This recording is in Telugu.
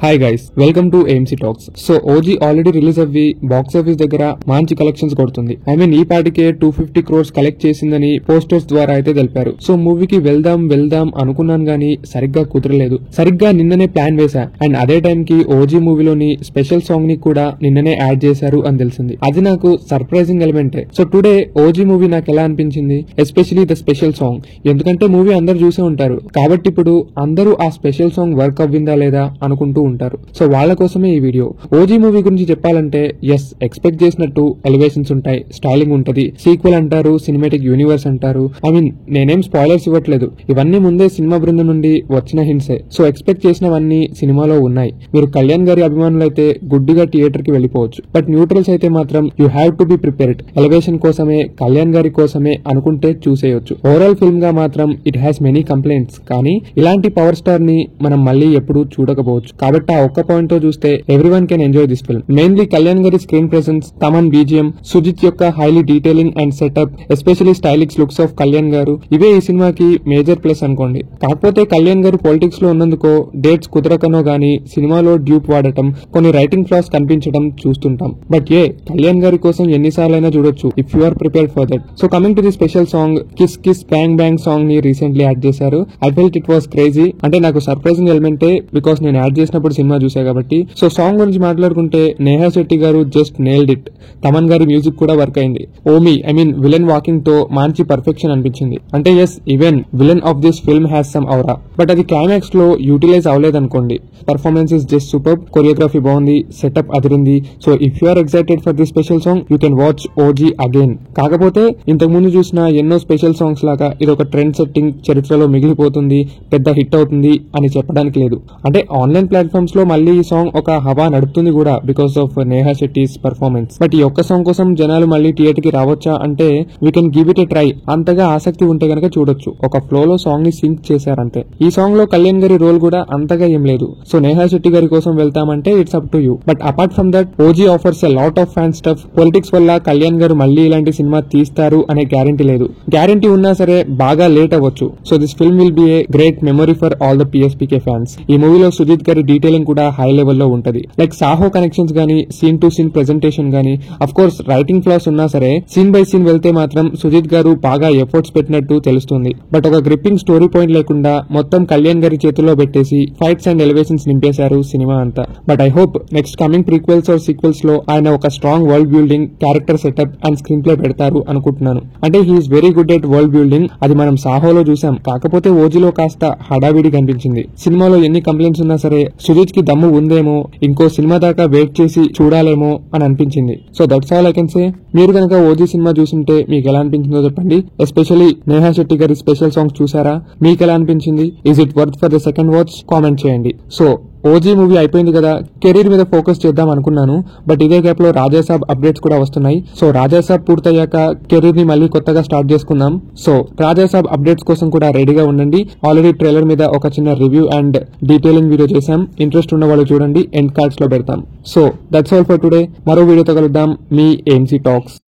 Hi guys, welcome to AMC talks. So OG already release అవ్వి బాక్స్ ఆఫీస్ దగ్గర మంచి కలెక్షన్స్ కొడుతుంది. ఐ మీన్ ఈ పాటికే 250 crores కలెక్ట్ చేసిందని పోస్టర్స్ ద్వారా అయితే తెలిపారు. సో మూవీకి వెళ్దాం అనుకున్నాను గానీ సరిగ్గా కుదరలేదు. సరిగ్గా నిన్ననే ప్లాన్ వేసా అండ్ అదే టైం కి ఓజీ మూవీలోని స్పెషల్ సాంగ్ ని కూడా నిన్ననే యాడ్ చేశారు అని తెలిసింది. అది నాకు సర్ప్రైజింగ్ ఎలిమెంటే. సో టుడే ఓజీ మూవీ నాకు ఎలా అనిపించింది, ఎస్పెషలీ ద స్పెషల్ సాంగ్. ఎందుకంటే మూవీ అందరు చూసే ఉంటారు కాబట్టి ఇప్పుడు అందరూ ఆ స్పెషల్ సాంగ్ వర్క్ అవ్విందా లేదా అనుకుంటూ ఉంటారు. సో వాళ్ళ కోసమే ఈ వీడియో. ఓజీ మూవీ గురించి చెప్పాలంటే ఎస్, ఎక్స్పెక్ట్ చేసినట్టు ఎలివేషన్స్ ఉంటాయి, స్టైలింగ్ ఉంటది, సీక్వెల్ అంటారు, సినిమాటిక్ యూనివర్స్ అంటారు. ఐ మీన్ నేనేం స్పాయిలర్స్ ఇవ్వట్లేదు, ఇవన్నీ ముందే సినిమా బృందం నుండి వచ్చిన హింట్సే. సో ఎక్స్పెక్ట్ చేసినవన్నీ సినిమాలో ఉన్నాయి. మీరు కళ్యాణ్ గారి అభిమానులైతే గుడ్డిగా థియేటర్ కి వెళ్ళిపోవచ్చు. బట్ న్యూట్రల్స్ అయితే మాత్రం you have to be prepared. Elevation కోసమే, కళ్యాణ్ గారి కోసమే అనుకుంటే చూసేయొచ్చు. ఓవరాల్ ఫిల్మ్ గా మాత్రం ఇట్ హ్యాస్ మెనీ కంప్లైంట్స్, కానీ ఇలాంటి పవర్ స్టార్ ని మనం మళ్ళీ ఎప్పుడూ చూడకపోవచ్చు. కాబట్టి ఆ ఒక్క పాయింట్ తో చూస్తే everyone can enjoy this film. Mainly Kalyan గారి screen presence, Thaman BGM, Sujeeth యొక్క highly detailing and setup, especially stylish looks of Kalyan garu, ఇవే ఈ సినిమాకి మేజర్ ప్లస్ అనుకోండి. కాకపోతే కళ్యాణ్ గారు పాలిటిక్స్ లో ఉన్నందుకో, డేట్స్ కుదరకనో గానీ సినిమాలో డ్యూప్ వాడటం, కొన్ని రైటింగ్ ఫ్లాస్ కనిపించడం చూస్తుంటాం. బట్ కళ్యాణ్ గారి కోసం ఎన్నిసార్లైనా చూడొచ్చు if you are prepared for that. So coming to the special song, kiss kiss bang bang song ని రీసెంట్లీ యాడ్ చేశారు. I felt it was crazy. అంటే నాకు సర్ప్రైజింగ్ ఎలిమెంటే, బికాస్ నేను యాడ్ చేసినప్పుడు సినిమా చూసా కాబట్టి. సో సాంగ్ గురించి మాట్లాడుకుంటే నేహా శెట్టి గారు జస్ట్ నేల్డ్ ఇట్. తమన్ గారి మ్యూజిక్ కూడా వర్క్ అయింది. Omi I mean villain walking తో మంచి పర్ఫెక్షన్ అనిపించింది. అంటే yes, even villain of this film has some aura, but అది క్లైమాక్స్ లో యూటిలైజ్ అవ్వలేదనుకోండి. Performance is just super, choreography బాగుంది, సెటప్ అదిరింది. So if you are excited for this special song you can watch OG again. కాకపోతే ఇంతకు ముందు చూసిన ఎన్నో స్పెషల్ సాంగ్స్ లాగా ఇది ఒక ట్రెండ్ సెట్టింగ్, చరిత్రలో మిగిలిపోతుంది, పెద్ద హిట్ అవుతుంది అని చెప్పడానికి లేదు. అంటే ఆన్లైన్ ప్లాట్ఫామ్స్ లో మళ్ళీ ఈ సాంగ్ ఒక హవా నడుపుతుంది కూడా because of Neha Shetty's performance. But ఈ ఒక్క సాంగ్ కోసం జనాలు మళ్ళీ థియేటర్ కి రావచ్చా అంటే we can give it a try. అంతగా ఆసక్తి ఉంటే గనక చూడొచ్చు. ఒక ఫ్లో లో సాంగ్ ని సింక్ చేశారంతే. ఈ సాంగ్ లో కళ్యాణ్ గారి రోల్ కూడా అంతగా ఏం లేదు. సో నేహా శెట్టి గారి కోసం వెళ్తామంటే it's up to you. But apart from that OG offers a lot of fan stuff. Politics వల్ల కళ్యాణ్ గారు మళ్ళీ ఇలాంటి సినిమా తీస్తారు అనే గ్యారంటీ లేదు. గ్యారంటీ ఉన్నా సరే బాగా లేట్ అవ్వచ్చు. So this film will be a great memory for all the PSPK fans. ఈ మూవీలో సుజిత్ గారి డీటెయిలింగ్ కూడా హై లెవెల్లో ఉంటది. లైక్ సాహో కనెక్షన్స్ గానీ, సీన్ టు సీన్ ప్రెజెంటేషన్ గానీ, అఫ్ కోర్స్ రైటింగ్ ఫ్లాస్ ఉన్నా సరే సీన్ బై సీన్ వెళ్తే మాత్రం సుజిత్ గారు బాగా ఎఫర్ట్స్ పెట్టినట్టు తెలుస్తుంది. బట్ ఒక గ్రిప్పింగ్ స్టోరీ పాయింట్ లేకుండా మొత్తం కళ్యాణ్ గారి చేతుల్లో పెట్టేసి ఫైట్స్ అండ్ ఎలివేషన్స్ నింపేశారు సినిమా అంతా. But I hope next coming prequels or sequels లో ఆయన ఒక strong world building, character setup and screenplay పెడతారు అనుకుంటున్నాను. అంటే he's very good at world building. అది మనం సాహోలో చూసాం. కాకపోతే ఓజీలో కాస్త హడావిడి కనిపించింది. సినిమాలో ఎన్ని కంప్లైంట్స్ ఉన్నా సరే సుజిత్ కి దమ్ము ఉందేమో, ఇంకో సినిమా దాకా వెయిట్ చేసి చూడాలేమో అని అనిపించింది. So that's all I can say. మీరు కనుక ఓజీ సినిమా చూసుంటే మీకు ఎలా అనిపించిందో చెప్పండి. ఎస్పెషల్లీ నేహా శెట్టి గారి స్పెషల్ సాంగ్స్ చూసారా? మీకు ఎలా అనిపించింది? Is it worth for the second watch? Comment చేయండి. సో ఓజీ మూవీ అయిపోయింది కదా, కెరీర్ మీద ఫోకస్ చేద్దాం అనుకున్నాను. బట్ ఇదే గ్యాప్ లో రాజాసాబ్ అప్డేట్స్ కూడా వస్తున్నాయి. సో రాజాసాబ్ పూర్తయ్యాక కెరీర్ ని మళ్ళీ కొత్తగా స్టార్ట్ చేసుకుందాం. సో రాజాసాబ్ అప్డేట్స్ కోసం కూడా రెడీగా ఉండండి. ఆల్రెడీ ట్రైలర్ మీద ఒక చిన్న రివ్యూ అండ్ డీటెయిలింగ్ వీడియో చేశాం. ఇంట్రెస్ట్ ఉన్న వాళ్ళు చూడండి, ఎండ్ కార్డ్స్ లో పెడతాం. So that's all for today. మరో వీడియోతో కలుద్దాం. మీ ఏఎంసీ టాక్స్.